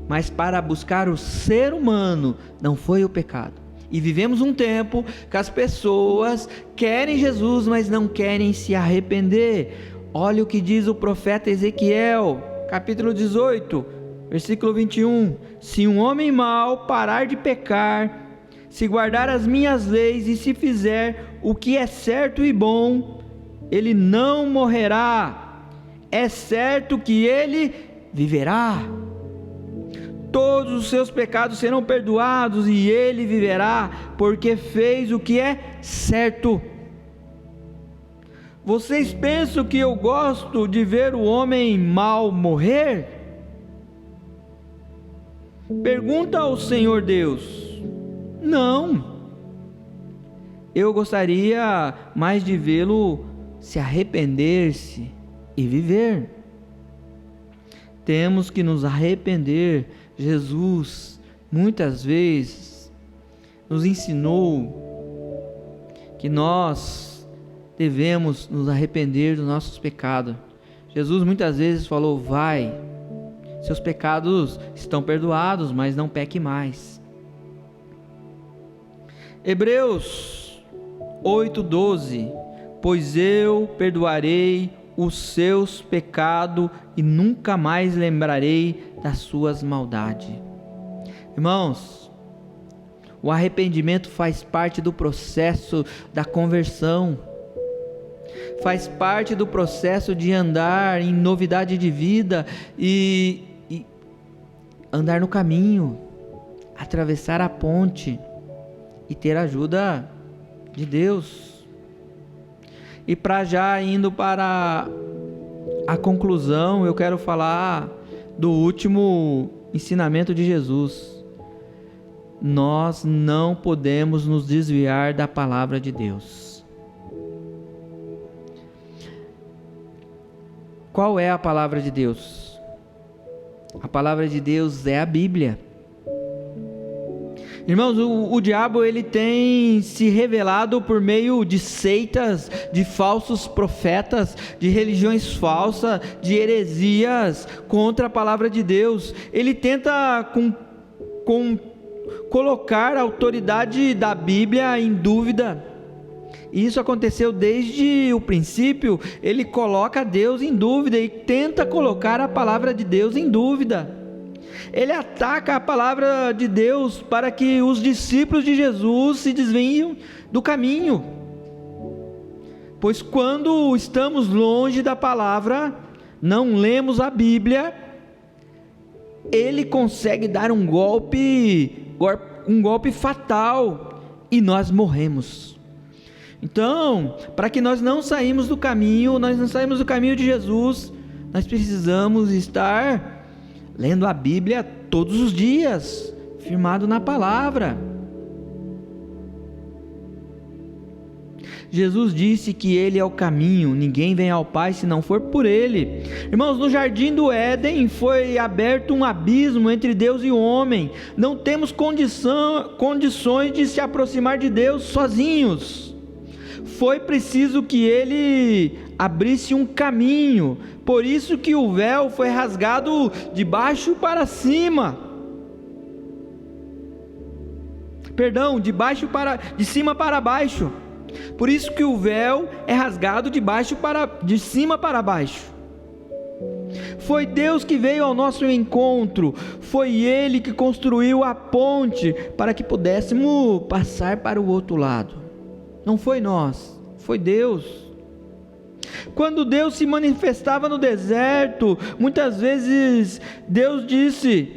mas para buscar o ser humano não foi o pecado. E vivemos um tempo que as pessoas querem Jesus, mas não querem se arrepender. Olha o que diz o profeta Ezequiel, capítulo 18, versículo 21. Se um homem mau parar de pecar, se guardar as minhas leis e se fizer o que é certo e bom, ele não morrerá. É certo que ele viverá. Todos os seus pecados serão perdoados e ele viverá, porque fez o que é certo. Vocês pensam que eu gosto de ver o homem mau morrer? Pergunta ao Senhor Deus. Não. Eu gostaria mais de vê-lo se arrepender-se e viver. Temos que nos arrepender. Jesus muitas vezes nos ensinou que nós devemos nos arrepender dos nossos pecados. Jesus muitas vezes falou: vai, seus pecados estão perdoados, mas não peque mais. Hebreus 8:12: pois eu perdoarei os seus pecados e nunca mais lembrarei das suas maldades. Irmãos, o arrependimento faz parte do processo da conversão, faz parte do processo de andar em novidade de vida e andar no caminho, atravessar a ponte e ter a ajuda de Deus. E para já indo para a conclusão, eu quero falar do último ensinamento de Jesus. Nós não podemos nos desviar da palavra de Deus. Qual é a palavra de Deus? A palavra de Deus é a Bíblia. Irmãos, o diabo ele tem se revelado por meio de seitas, de falsos profetas, de religiões falsas, de heresias contra a palavra de Deus. Ele tenta colocar a autoridade da Bíblia em dúvida. E isso aconteceu desde o princípio. Ele coloca Deus em dúvida e tenta colocar a palavra de Deus em dúvida. Ele ataca a palavra de Deus para que os discípulos de Jesus se desviem do caminho. Pois quando estamos longe da palavra, não lemos a Bíblia, ele consegue dar um golpe fatal e nós morremos. Então, para que nós não saímos do caminho, de Jesus, nós precisamos estar lendo a Bíblia todos os dias, firmado na palavra. Jesus disse que Ele é o caminho, ninguém vem ao Pai se não for por Ele. Irmãos, no jardim do Éden foi aberto um abismo entre Deus e o homem. Não temos condições de se aproximar de Deus sozinhos. Foi preciso que Ele abrisse um caminho. Por isso que o véu foi rasgado de baixo para cima. Perdão, de cima para baixo. Por isso que o véu é rasgado de cima para baixo. Foi Deus que veio ao nosso encontro. Foi Ele que construiu a ponte para que pudéssemos passar para o outro lado. Não foi nós, foi Deus. Quando Deus se manifestava no deserto, muitas vezes Deus disse: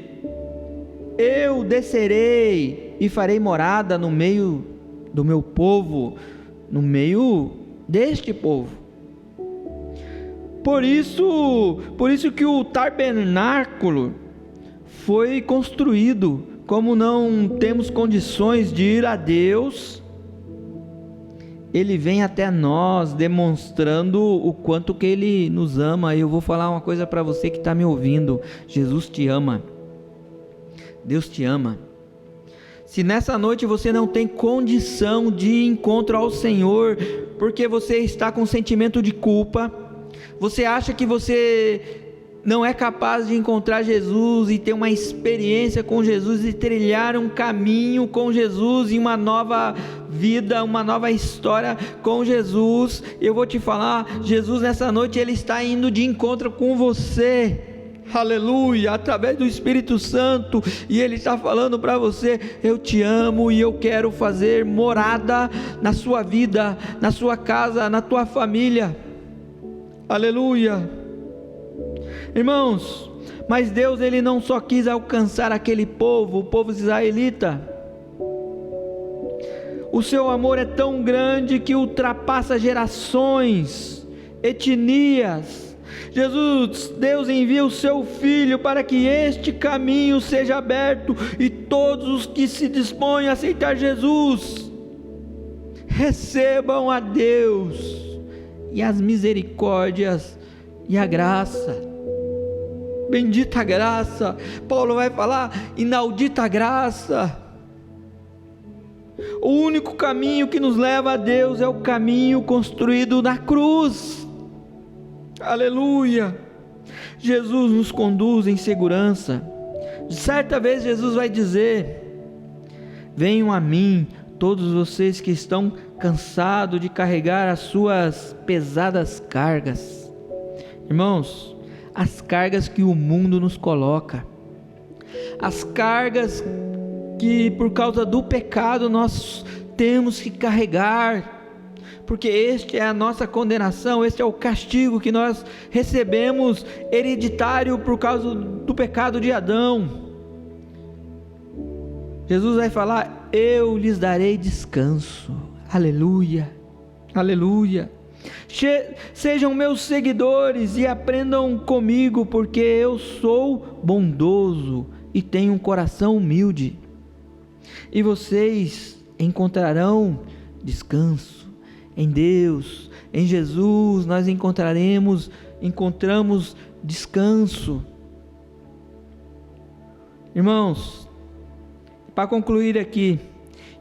eu descerei e farei morada no meio do meu povo, no meio deste povo. Por isso que o tabernáculo foi construído. Como não temos condições de ir a Deus, Ele vem até nós demonstrando o quanto que Ele nos ama. E eu vou falar uma coisa para você que está me ouvindo: Jesus te ama, Deus te ama. Se nessa noite você não tem condição de encontro ao Senhor, porque você está com sentimento de culpa, você acha que você não é capaz de encontrar Jesus e ter uma experiência com Jesus e trilhar um caminho com Jesus e uma nova vida, uma nova história com Jesus, eu vou te falar, Jesus nessa noite Ele está indo de encontro com você, aleluia, através do Espírito Santo, e Ele está falando para você: eu te amo e eu quero fazer morada na sua vida, na sua casa, na tua família, aleluia. Irmãos, mas Deus Ele não só quis alcançar aquele povo, o povo israelita. O seu amor é tão grande que ultrapassa gerações, etnias. Deus envia o seu Filho para que este caminho seja aberto e todos os que se dispõem a aceitar Jesus recebam a Deus e as misericórdias e a graça. Bendita graça, Paulo vai falar, inaudita graça. O único caminho que nos leva a Deus é o caminho construído na cruz, aleluia. Jesus nos conduz em segurança. Certa vez Jesus vai dizer: venham a mim todos vocês que estão cansados de carregar as suas pesadas cargas. Irmãos, as cargas que o mundo nos coloca, as cargas que por causa do pecado nós temos que carregar, porque este é a nossa condenação, este é o castigo que nós recebemos hereditário por causa do pecado de Adão. Jesus vai falar: eu lhes darei descanso, aleluia, aleluia. Sejam meus seguidores e aprendam comigo, porque eu sou bondoso e tenho um coração humilde, e vocês encontrarão descanso em Deus. Em Jesus nós encontramos descanso. Irmãos, para concluir aqui,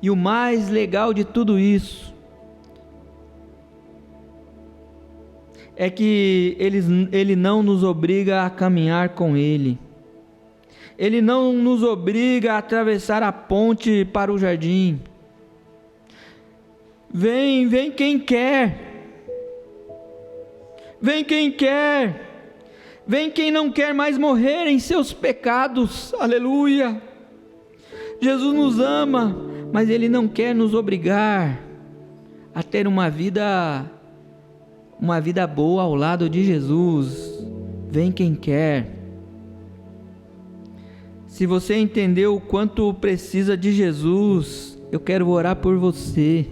e o mais legal de tudo isso é que Ele não nos obriga a caminhar com Ele. Ele não nos obriga a atravessar a ponte para o jardim. Vem quem quer. Vem quem quer. Vem quem não quer mais morrer em seus pecados. Aleluia. Jesus nos ama, mas Ele não quer nos obrigar a ter uma vida boa ao lado de Jesus. Vem quem quer. Se você entendeu o quanto precisa de Jesus, eu quero orar por você.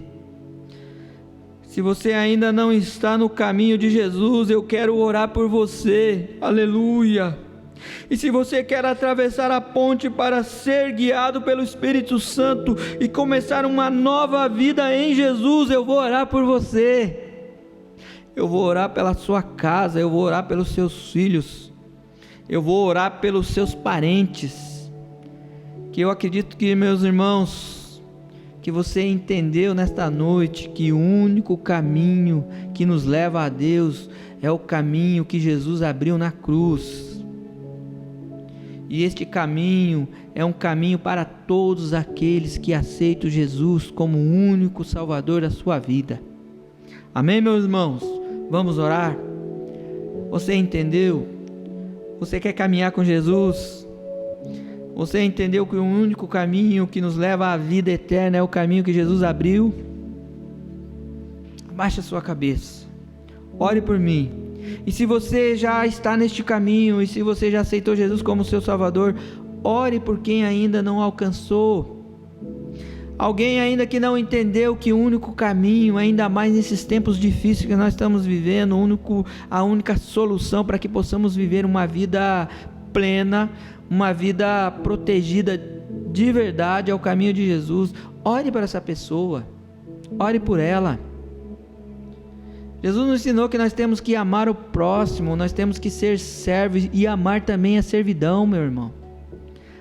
Se você ainda não está no caminho de Jesus, eu quero orar por você, aleluia. E se você quer atravessar a ponte para ser guiado pelo Espírito Santo e começar uma nova vida em Jesus, eu vou orar por você. Eu vou orar pela sua casa, eu vou orar pelos seus filhos, eu vou orar pelos seus parentes. Que eu acredito que, meus irmãos, que você entendeu nesta noite que o único caminho que nos leva a Deus é o caminho que Jesus abriu na cruz. E este caminho é um caminho para todos aqueles que aceitam Jesus como o único Salvador da sua vida. Amém, meus irmãos? Vamos orar? Você entendeu? Você quer caminhar com Jesus? Você entendeu que o único caminho que nos leva à vida eterna é o caminho que Jesus abriu? Abaixa a sua cabeça. ore por mim. E se você já está neste caminho, e se você já aceitou Jesus como seu Salvador, ore por quem ainda não alcançou. Alguém ainda que não entendeu que o único caminho, ainda mais nesses tempos difíceis que nós estamos vivendo, a única solução para que possamos viver uma vida plena, uma vida protegida de verdade, é o caminho de Jesus. Ore para essa pessoa, ore por ela. Jesus nos ensinou que nós temos que amar o próximo, nós temos que ser servos e amar também a servidão, meu irmão.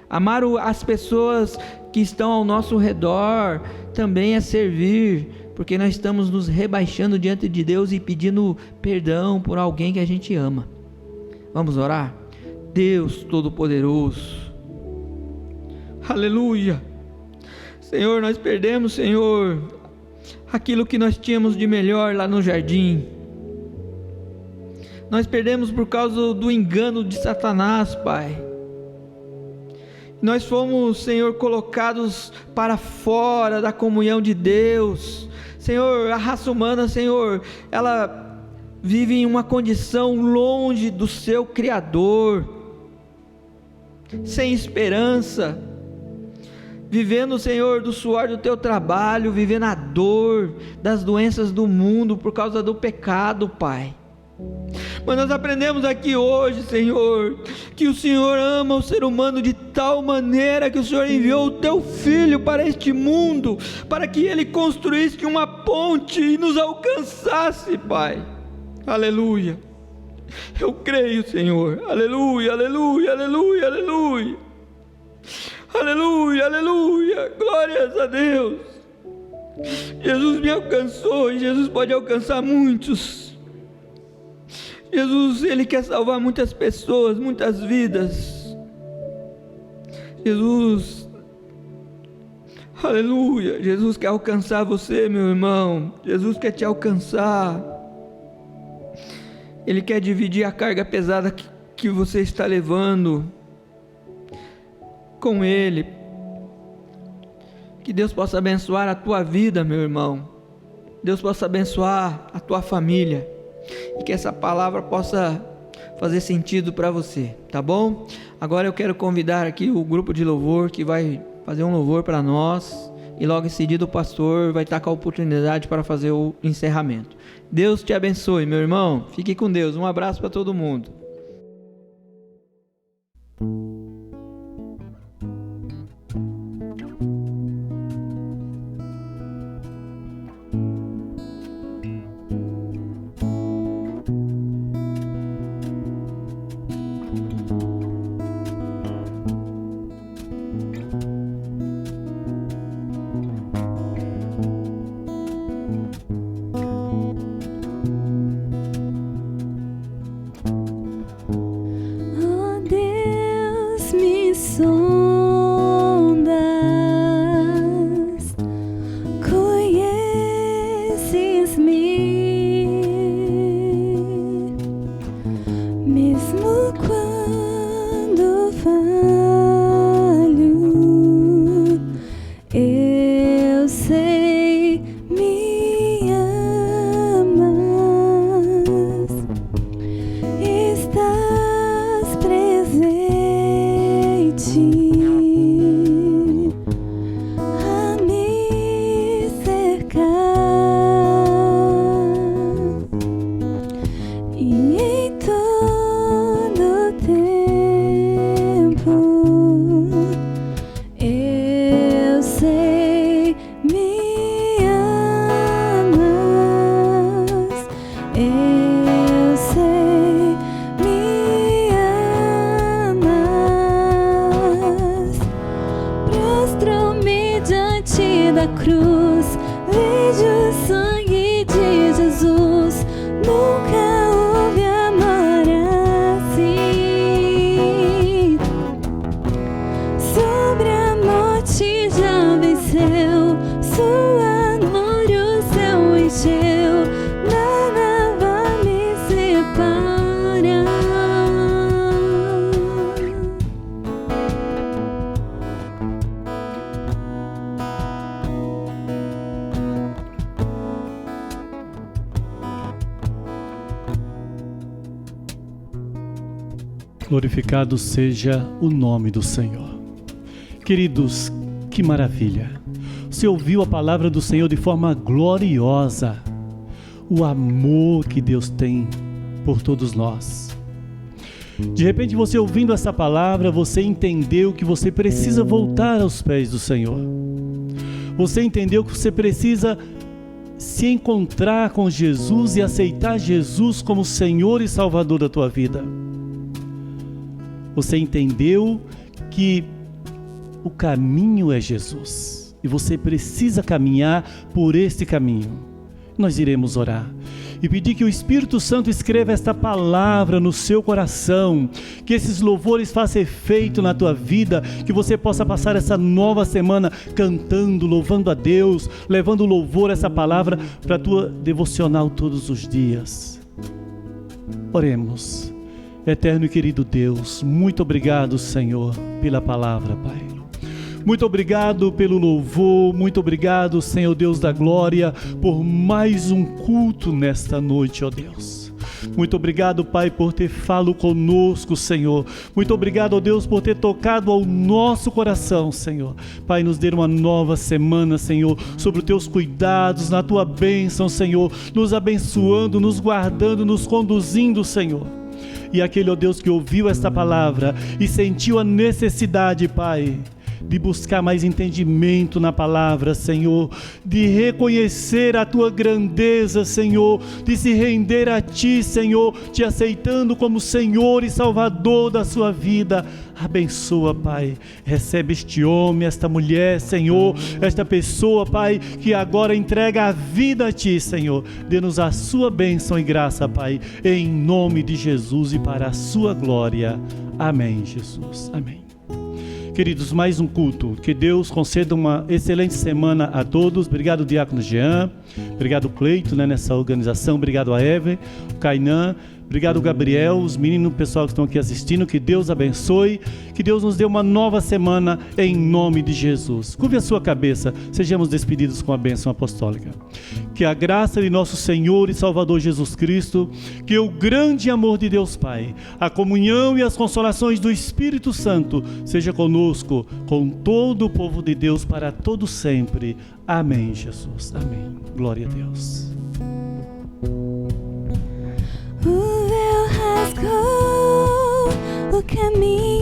Amar as pessoas que estão ao nosso redor também é servir, porque nós estamos nos rebaixando diante de Deus e pedindo perdão por alguém que a gente ama. Vamos orar? Deus Todo-Poderoso, aleluia, Senhor, nós perdemos, Senhor, aquilo que nós tínhamos de melhor lá no jardim. Nós perdemos por causa do engano de Satanás, Pai. Nós fomos, Senhor, colocados para fora da comunhão de Deus. Senhor, a raça humana, Senhor, ela vive em uma condição longe do seu Criador, sem esperança, vivendo, Senhor, do suor do teu trabalho, vivendo a dor das doenças do mundo por causa do pecado, Pai. Mas nós aprendemos aqui hoje, Senhor, que o Senhor ama o ser humano de tal maneira que o Senhor enviou o teu Filho para este mundo, para que ele construísse uma ponte e nos alcançasse, Pai. Aleluia. Eu creio, Senhor. Aleluia, aleluia, aleluia, aleluia. Aleluia, aleluia. Glórias a Deus. Jesus me alcançou e Jesus pode alcançar muitos. Jesus, Ele quer salvar muitas pessoas, muitas vidas. Jesus, aleluia, Jesus quer alcançar você, meu irmão. Jesus quer te alcançar. Ele quer dividir a carga pesada que você está levando com Ele. Que Deus possa abençoar a tua vida, meu irmão. Deus possa abençoar a tua família. E que essa palavra possa fazer sentido para você, tá bom? Agora eu quero convidar aqui o grupo de louvor que vai fazer um louvor para nós. E logo em seguida o pastor vai estar com a oportunidade para fazer o encerramento. Deus te abençoe, meu irmão. Fique com Deus. Um abraço para todo mundo. sondas, conheces-me, mesmo quando falho, eu sei me amas, estás presente a me cercar, e em todo tempo Glorificado seja o nome do Senhor. Queridos, que maravilha! Você ouviu a palavra do Senhor de forma gloriosa. O amor que Deus tem por todos nós. De repente, você ouvindo essa palavra, você entendeu que você precisa voltar aos pés do Senhor. Você entendeu que você precisa se encontrar com Jesus e aceitar Jesus como Senhor e Salvador da tua vida. Você entendeu que o caminho é Jesus e você precisa caminhar por este caminho. Nós iremos orar e pedir que o Espírito Santo escreva esta palavra no seu coração, que esses louvores façam efeito na tua vida, que você possa passar essa nova semana cantando, louvando a Deus, levando louvor, essa palavra para a tua devocional todos os dias. Oremos. Eterno e querido Deus, muito obrigado, Senhor, pela palavra, Pai. Muito obrigado pelo louvor, muito obrigado, Senhor Deus da glória, por mais um culto nesta noite, ó Deus. Muito obrigado, Pai, por ter falado conosco, Senhor. Muito obrigado, ó Deus, por ter tocado ao nosso coração, Senhor. Pai, nos dê uma nova semana, Senhor, sobre os teus cuidados, na tua bênção, Senhor, nos abençoando, nos guardando, nos conduzindo, Senhor. E aquele, ó Deus, que ouviu esta palavra e sentiu a necessidade, Pai, de buscar mais entendimento na palavra, Senhor, de reconhecer a tua grandeza, Senhor, de se render a ti, Senhor, te aceitando como Senhor e Salvador da sua vida. Abençoa, Pai, recebe este homem, esta mulher, Senhor, esta pessoa, Pai, que agora entrega a vida a ti, Senhor. Dê-nos a sua bênção e graça, Pai, em nome de Jesus e para a sua glória. Amém, Jesus. Amém. Queridos, mais um culto. Que Deus conceda uma excelente semana a todos. Obrigado, Diácono Jean. Obrigado, Cleito, nessa organização. Obrigado a Eve, o Kainan. Obrigado, Gabriel, os meninos, o pessoal que estão aqui assistindo. Que Deus abençoe. Que Deus nos dê uma nova semana em nome de Jesus. Curve a sua cabeça. Sejamos despedidos com a bênção apostólica. Que a graça de nosso Senhor e Salvador Jesus Cristo, que o grande amor de Deus Pai, a comunhão e as consolações do Espírito Santo seja conosco, com todo o povo de Deus para todo sempre. Amém, Jesus. Amém. Glória a Deus. O véu rasgou, o caminho